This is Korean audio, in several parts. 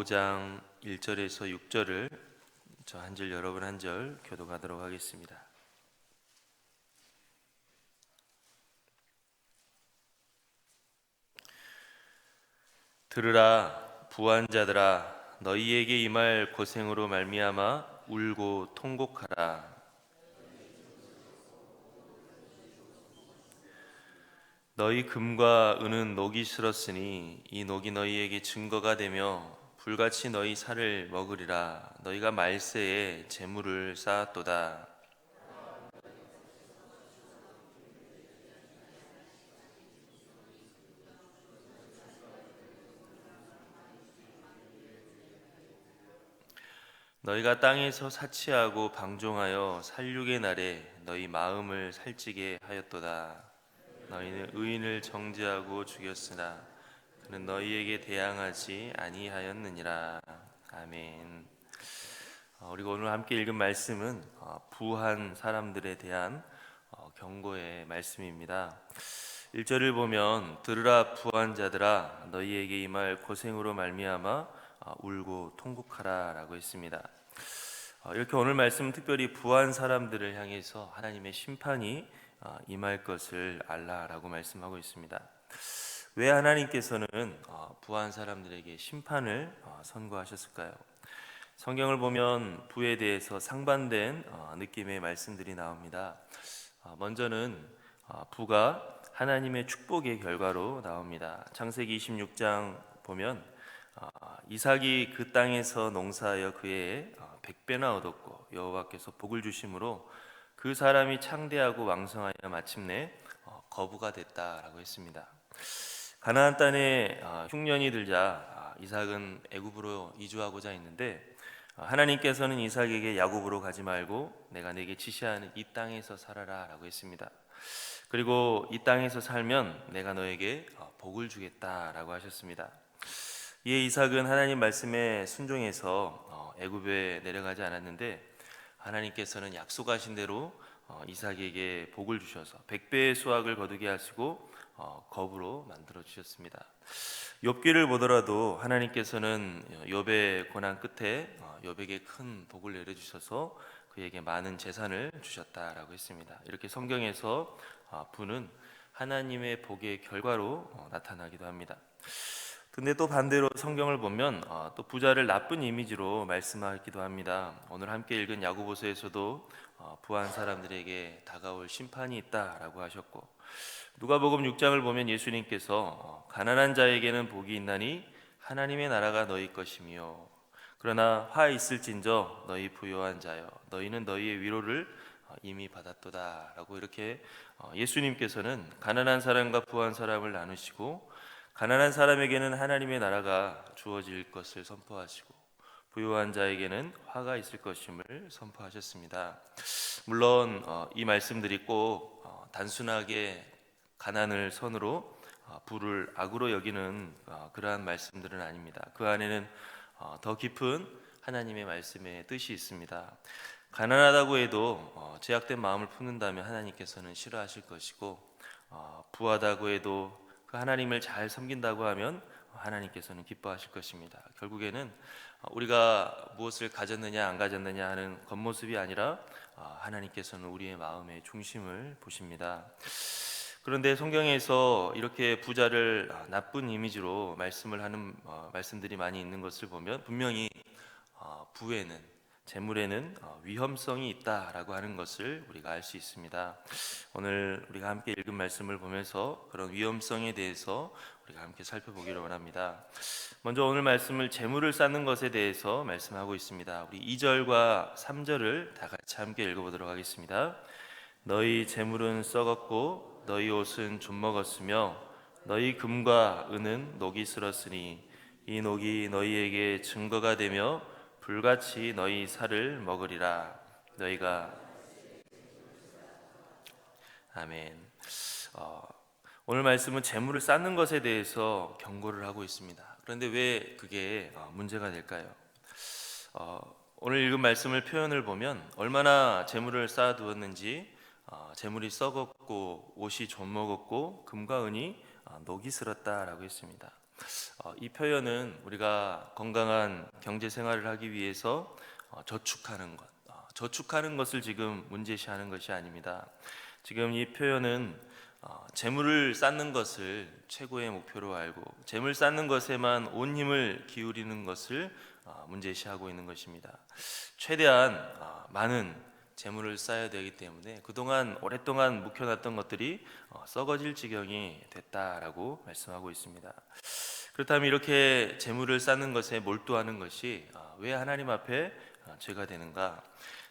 5장 1절에서 6절을 저 한 절 여러분 한 절 교독하도록 하겠습니다. 들으라 부한 자들아, 너희에게 임할 고생으로 말미암아 울고 통곡하라. 너희 금과 은은 녹이 슬었으니 이 녹이 너희에게 증거가 되며 불같이 너희 살을 먹으리라. 너희가 말세에 재물을 쌓았도다. 너희가 땅에서 사치하고 방종하여 살육의 날에 너희 마음을 살찌게 하였도다. 너희는 의인을 정죄하고 죽였으나 그는 너희에게 대항하지 아니하였느니라. 아멘. 우리가 오늘 함께 읽은 말씀은 부한 사람들에 대한 경고의 말씀입니다. 1절을 보면 들으라 부한 자들아, 너희에게 임할 고생으로 말미암아 울고 통곡하라 라고 했습니다. 이렇게 오늘 말씀은 특별히 부한 사람들을 향해서 하나님의 심판이 임할 것을 알라라고 말씀하고 있습니다. 왜 하나님께서는 부한 사람들에게 심판을 선고하셨을까요? 성경을 보면 부에 대해서 상반된 느낌의 말씀들이 나옵니다. 먼저는 부가 하나님의 축복의 결과로 나옵니다. 창세기 26장 보면 이삭이 그 땅에서 농사하여 그의 100배나 얻었고 여호와께서 복을 주심으로 그 사람이 창대하고 왕성하여 마침내 거부가 됐다라고 했습니다. 가나안 땅에 흉년이 들자 이삭은 애굽으로 이주하고자 했는데 하나님께서는 이삭에게 야곱으로 가지 말고 내가 내게 지시하는 이 땅에서 살아라 라고 했습니다. 그리고 이 땅에서 살면 내가 너에게 복을 주겠다라고 하셨습니다. 이에 이삭은 하나님 말씀에 순종해서 애굽에 내려가지 않았는데 하나님께서는 약속하신 대로 이삭에게 복을 주셔서 100배의 수확을 거두게 하시고 겁으로 만들어 주셨습니다. 욥기를 보더라도 하나님께서는 욥의 고난 끝에 욥에게 큰 복을 내려 주셔서 그에게 많은 재산을 주셨다라고 했습니다. 이렇게 성경에서 부는 하나님의 복의 결과로 나타나기도 합니다. 근데 또 반대로 성경을 보면 또 부자를 나쁜 이미지로 말씀하기도 합니다. 오늘 함께 읽은 야고보서에서도 부한 사람들에게 다가올 심판이 있다라고 하셨고, 누가복음 6장을 보면 예수님께서 가난한 자에게는 복이 있나니 하나님의 나라가 너희 것이며 그러나 화 있을진저 너희 부요한 자여 너희는 너희의 위로를 이미 받았도다 라고 이렇게 예수님께서는 가난한 사람과 부한 사람을 나누시고 가난한 사람에게는 하나님의 나라가 주어질 것을 선포하시고 부유한 자에게는 화가 있을 것임을 선포하셨습니다. 물론 이 말씀들이 꼭 단순하게 가난을 선으로 부를 악으로 여기는 그러한 말씀들은 아닙니다. 그 안에는 더 깊은 하나님의 말씀의 뜻이 있습니다. 가난하다고 해도 죄악된 마음을 품는다면 하나님께서는 싫어하실 것이고 부하다고 해도 그 하나님을 잘 섬긴다고 하면 하나님께서는 기뻐하실 것입니다. 결국에는 우리가 무엇을 가졌느냐 안 가졌느냐 하는 겉모습이 아니라 하나님께서는 우리의 마음의 중심을 보십니다. 그런데 성경에서 이렇게 부자를 나쁜 이미지로 말씀을 하는 말씀들이 많이 있는 것을 보면 분명히 부에는 재물에는 위험성이 있다라고 하는 것을 우리가 알 수 있습니다. 오늘 우리가 함께 읽은 말씀을 보면서 그런 위험성에 대해서 우리가 함께 살펴보기를 원합니다. 먼저 오늘 말씀을 재물을 쌓는 것에 대해서 말씀하고 있습니다. 우리 2절과 3절을 다 같이 함께 읽어보도록 하겠습니다. 너희 재물은 썩었고 너희 옷은 좀먹었으며 너희 금과 은은 녹이 슬었으니 이 녹이 너희에게 증거가 되며 불같이 너희 살을 먹으리라. 너희가 아멘. 오늘 말씀은 재물을 쌓는 것에 대해서 경고를 하고 있습니다. 그런데 왜 그게 문제가 될까요? 오늘 읽은 말씀을 표현을 보면 얼마나 재물을 쌓아두었는지 재물이 썩었고 옷이 좀먹었고 금과 은이 녹이 슬었다라고 했습니다. 이 표현은 우리가 건강한 경제 생활을 하기 위해서 저축하는 것, 저축하는 것을 지금 문제시하는 것이 아닙니다. 지금 이 표현은 재물을 쌓는 것을 최고의 목표로 알고 재물 쌓는 것에만 온 힘을 기울이는 것을 문제시하고 있는 것입니다. 최대한 많은 재물을 쌓아야 되기 때문에 그동안 오랫동안 묵혀놨던 것들이 썩어질 지경이 됐다라고 말씀하고 있습니다. 그렇다면 이렇게 재물을 쌓는 것에 몰두하는 것이 왜 하나님 앞에 죄가 되는가?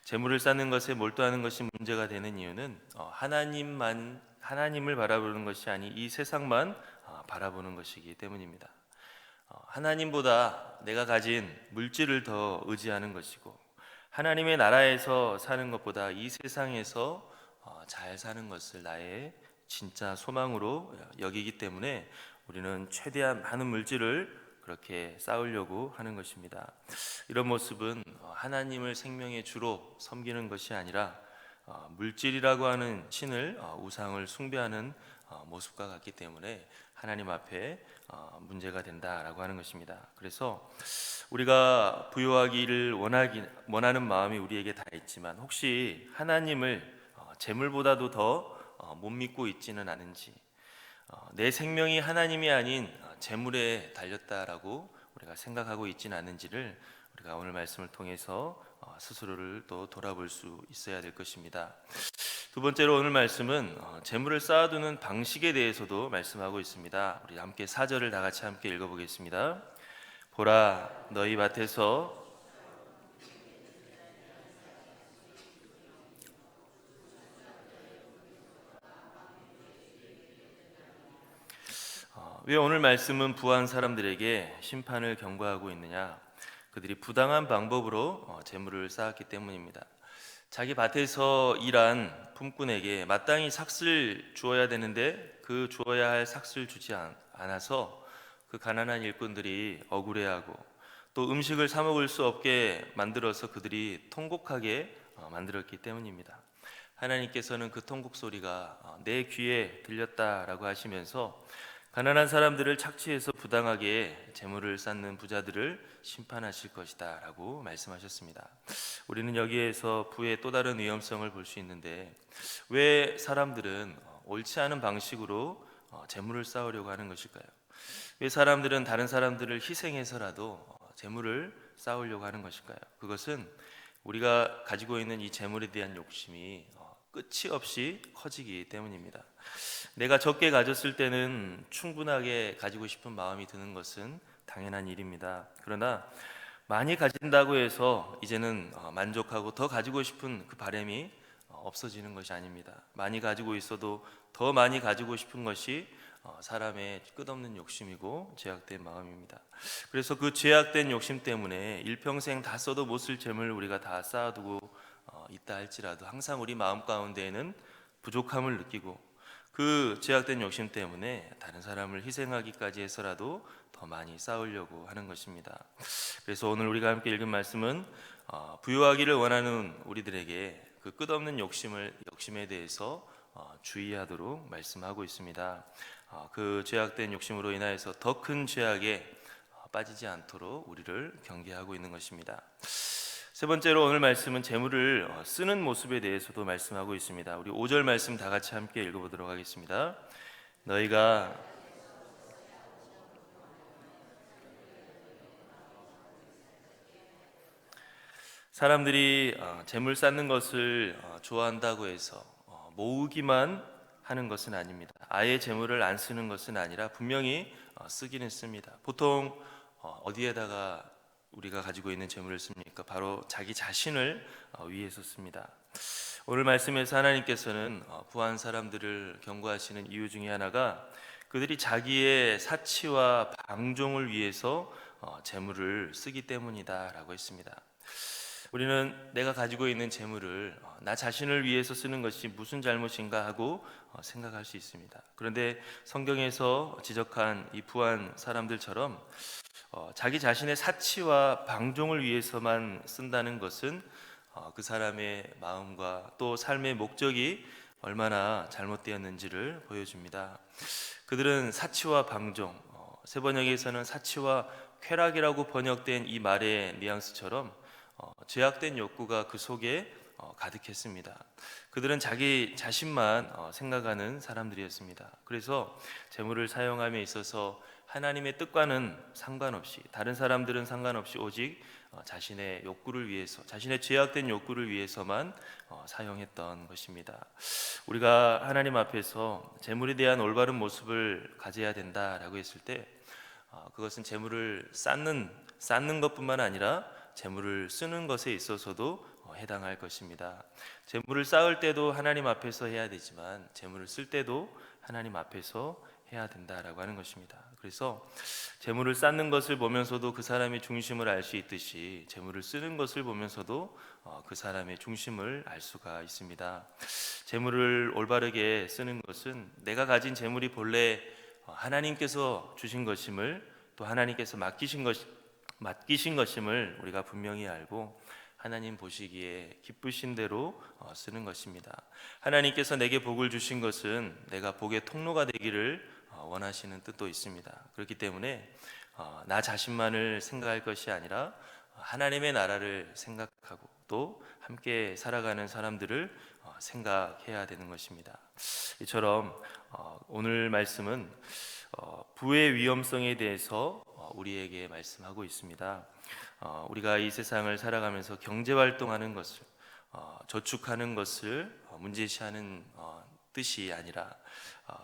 재물을 쌓는 것에 몰두하는 것이 문제가 되는 이유는 하나님을 바라보는 것이 아닌 이 세상만 바라보는 것이기 때문입니다. 하나님보다 내가 가진 물질을 더 의지하는 것이고 하나님의 나라에서 사는 것보다 이 세상에서 잘 사는 것을 나의 진짜 소망으로 여기기 때문에 우리는 최대한 많은 물질을 그렇게 쌓으려고 하는 것입니다. 이런 모습은 하나님을 생명의 주로 섬기는 것이 아니라 물질이라고 하는 신을 우상을 숭배하는 모습과 같기 때문에 하나님 앞에 문제가 된다라고 하는 것입니다. 그래서 우리가 부유하기를 원하는 마음이 우리에게 다 있지만 혹시 하나님을 재물보다도 더 못 믿고 있지는 않은지, 내 생명이 하나님이 아닌 재물에 달렸다라고 우리가 생각하고 있지는 않은지를 우리가 오늘 말씀을 통해서 스스로를 또 돌아볼 수 있어야 될 것입니다. 두 번째로 오늘 말씀은 재물을 쌓아두는 방식에 대해서도 말씀하고 있습니다. 우리 함께 4절을 다 같이 함께 읽어보겠습니다. 보라, 너희 밭에서 왜 오늘 말씀은 부한 사람들에게 심판을 경고하고 있느냐? 그들이 부당한 방법으로 재물을 쌓았기 때문입니다. 자기 밭에서 일한 품꾼에게 마땅히 삭슬 주어야 되는데 그 주어야 할 삭슬 주지 않아서 그 가난한 일꾼들이 억울해하고 또 음식을 사 먹을 수 없게 만들어서 그들이 통곡하게 만들었기 때문입니다. 하나님께서는 그 통곡 소리가 내 귀에 들렸다라고 하시면서 가난한 사람들을 착취해서 부당하게 재물을 쌓는 부자들을 심판하실 것이다 라고 말씀하셨습니다. 우리는 여기에서 부의 또 다른 위험성을 볼 수 있는데 왜 사람들은 옳지 않은 방식으로 재물을 쌓으려고 하는 것일까요? 왜 사람들은 다른 사람들을 희생해서라도 재물을 쌓으려고 하는 것일까요? 그것은 우리가 가지고 있는 이 재물에 대한 욕심이 끝이 없이 커지기 때문입니다. 내가 적게 가졌을 때는 충분하게 가지고 싶은 마음이 드는 것은 당연한 일입니다. 그러나 많이 가진다고 해서 이제는 만족하고 더 가지고 싶은 그 바람이 없어지는 것이 아닙니다. 많이 가지고 있어도 더 많이 가지고 싶은 것이 사람의 끝없는 욕심이고 죄악된 마음입니다. 그래서 그 죄악된 욕심 때문에 일평생 다 써도 못 쓸 재물 우리가 다 쌓아두고 있다 할지라도 항상 우리 마음 가운데에는 부족함을 느끼고 그 죄악된 욕심 때문에 다른 사람을 희생하기까지 해서라도 더 많이 쌓으려고 하는 것입니다. 그래서 오늘 우리가 함께 읽은 말씀은 부유하기를 원하는 우리들에게 그 끝없는 욕심에 대해서 주의하도록 말씀하고 있습니다. 그 죄악된 욕심으로 인하여서 더 큰 죄악에 빠지지 않도록 우리를 경계하고 있는 것입니다. 세 번째로 오늘 말씀은 재물을 쓰는 모습에 대해서도 말씀하고 있습니다. 우리 5절 말씀 다 같이 함께 읽어보도록 하겠습니다. 너희가 사람들이 재물 쌓는 것을 좋아한다고 해서 모으기만 하는 것은 아닙니다. 아예 재물을 안 쓰는 것은 아니라 분명히 쓰기는 씁니다. 보통 어디에다가 우리가 가지고 있는 재물을 씁니까? 바로 자기 자신을 위해서 씁니다. 오늘 말씀에서 하나님께서는 부한 사람들을 경고하시는 이유 중에 하나가 그들이 자기의 사치와 방종을 위해서 재물을 쓰기 때문이다 라고 했습니다. 우리는 내가 가지고 있는 재물을 나 자신을 위해서 쓰는 것이 무슨 잘못인가 하고 생각할 수 있습니다. 그런데 성경에서 지적한 이 부한 사람들처럼 자기 자신의 사치와 방종을 위해서만 쓴다는 것은 그 사람의 마음과 또 삶의 목적이 얼마나 잘못되었는지를 보여줍니다. 그들은 사치와 방종, 새 번역에서는 사치와 쾌락이라고 번역된 이 말의 뉘앙스처럼 죄악된 욕구가 그 속에 가득했습니다. 그들은 자기 자신만 생각하는 사람들이었습니다. 그래서 재물을 사용함에 있어서 하나님의 뜻과는 상관없이, 다른 사람들은 상관없이 오직 자신의 욕구를 위해서, 자신의 죄악된 욕구를 위해서만 사용했던 것입니다. 우리가 하나님 앞에서 재물에 대한 올바른 모습을 가져야 된다라고 했을 때 그것은 재물을 쌓는 것뿐만 아니라 재물을 쓰는 것에 있어서도 해당할 것입니다. 재물을 쌓을 때도 하나님 앞에서 해야 되지만 재물을 쓸 때도 하나님 앞에서 해야 된다라고 하는 것입니다. 그래서 재물을 쌓는 것을 보면서도 그 사람의 중심을 알 수 있듯이 재물을 쓰는 것을 보면서도 그 사람의 중심을 알 수가 있습니다. 재물을 올바르게 쓰는 것은 내가 가진 재물이 본래 하나님께서 주신 것임을, 또 하나님께서 맡기신 것임을 우리가 분명히 알고 하나님 보시기에 기쁘신 대로 쓰는 것입니다. 하나님께서 내게 복을 주신 것은 내가 복의 통로가 되기를 원하시는 뜻도 있습니다. 그렇기 때문에 나 자신만을 생각할 것이 아니라 하나님의 나라를 생각하고 또 함께 살아가는 사람들을 생각해야 되는 것입니다. 이처럼 오늘 말씀은 부의 위험성에 대해서 우리에게 말씀하고 있습니다. 우리가 이 세상을 살아가면서 경제 활동하는 것을, 저축하는 것을 문제시하는 뜻이 아니라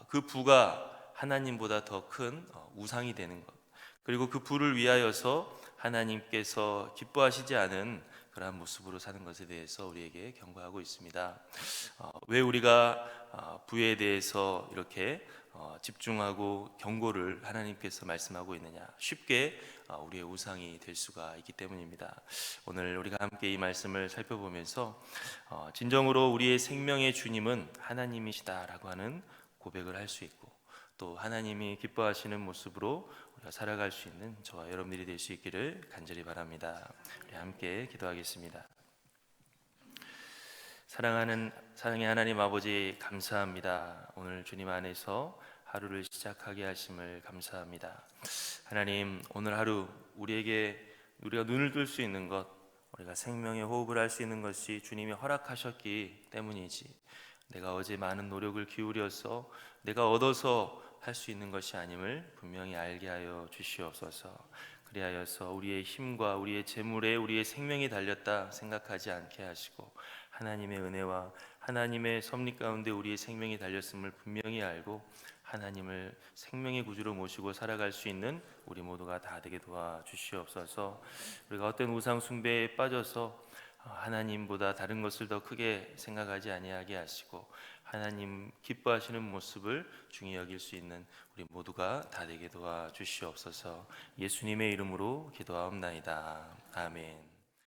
그 부가 하나님보다 더 큰 우상이 되는 것, 그리고 그 부를 위하여서 하나님께서 기뻐하시지 않은 그러한 모습으로 사는 것에 대해서 우리에게 경고하고 있습니다. 왜 우리가 부에 대해서 이렇게 집중하고 경고를 하나님께서 말씀하고 있느냐? 쉽게 우리의 우상이 될 수가 있기 때문입니다. 오늘 우리가 함께 이 말씀을 살펴보면서 진정으로 우리의 생명의 주님은 하나님이시다라고 하는 고백을 할 수 있고, 또 하나님이 기뻐하시는 모습으로 우리가 살아갈 수 있는 저와 여러분들이 될 수 있기를 간절히 바랍니다. 우리 함께 기도하겠습니다. 사랑의 하나님 아버지, 감사합니다. 오늘 주님 안에서 하루를 시작하게 하심을 감사합니다. 하나님, 오늘 하루 우리가 눈을 뜰 수 있는 것, 우리가 생명의 호흡을 할 수 있는 것이 주님이 허락하셨기 때문이지, 내가 어제 많은 노력을 기울여서 내가 얻어서 할 수 있는 것이 아님을 분명히 알게 하여 주시옵소서. 그리하여서 우리의 힘과 우리의 재물에 우리의 생명이 달렸다 생각하지 않게 하시고, 하나님의 은혜와 하나님의 섭리 가운데 우리의 생명이 달렸음을 분명히 알고 하나님을 생명의 구주로 모시고 살아갈 수 있는 우리 모두가 다 되게 도와주시옵소서. 우리가 어떤 우상 숭배에 빠져서 하나님보다 다른 것을 더 크게 생각하지 아니하게 하시고 하나님 기뻐하시는 모습을 중히 여길 수 있는 우리 모두가 다 되게 도와주시옵소서. 예수님의 이름으로 기도하옵나이다. 아멘.